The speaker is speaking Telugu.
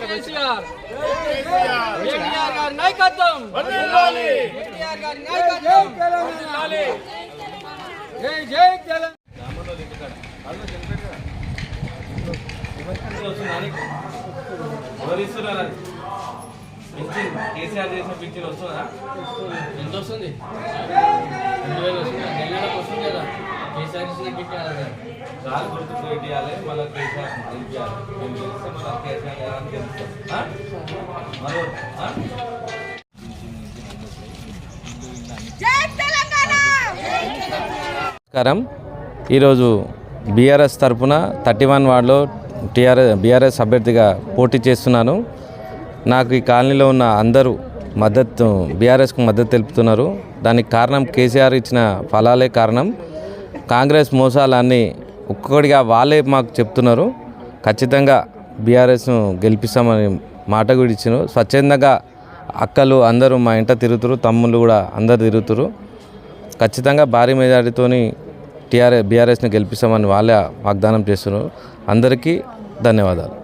కేసీఆర్ కేటీఆర్ గారి నాయకత్వం కేటీఆర్ గారి నాయకత్వం జై జై తెలంగాణ కేసీఆర్ చేసిన పింఛన్ వస్తుందా? ఎంత వస్తుంది? 2000 వస్తుంది. నెలకు వస్తుంది కదా. కేసీఆర్ ఇచ్చిన పెట్టాలి చాలా గుర్తు పెట్టాలి. మళ్ళీ కేసీఆర్ గెలిపించాలి. మేము గెలిస్తే మళ్ళీ కేసీఆర్ గారిని గెలుస్తాం. నమస్కారం. ఈరోజు బీఆర్ఎస్ తరఫున 31 వార్డులో బీఆర్ఎస్ అభ్యర్థిగా పోటీ చేస్తున్నాను. నాకు ఈ కాలనీలో ఉన్న అందరూ బీఆర్ఎస్కు మద్దతు తెలుపుతున్నారు. దానికి కారణం కేసీఆర్ ఇచ్చిన ఫలాలే కారణం. కాంగ్రెస్ మోసాలన్నీ ఒక్కొక్కటిగా వాళ్ళే మాకు చెప్తున్నారు. ఖచ్చితంగా బీఆర్ఎస్ను గెలిపిస్తామని మాట కూడా ఇచ్చినారు. స్వచ్ఛందంగా అక్కలు అందరూ మా ఇంట తిరుగుతారు, తమ్ముళ్ళు కూడా అందరు తిరుగుతారు. ఖచ్చితంగా భారీ మెజారిటీతోని బీఆర్ఎస్ని గెలిపిస్తామని వాళ్ళే వాగ్దానం చేస్తున్నారు. అందరికీ ధన్యవాదాలు.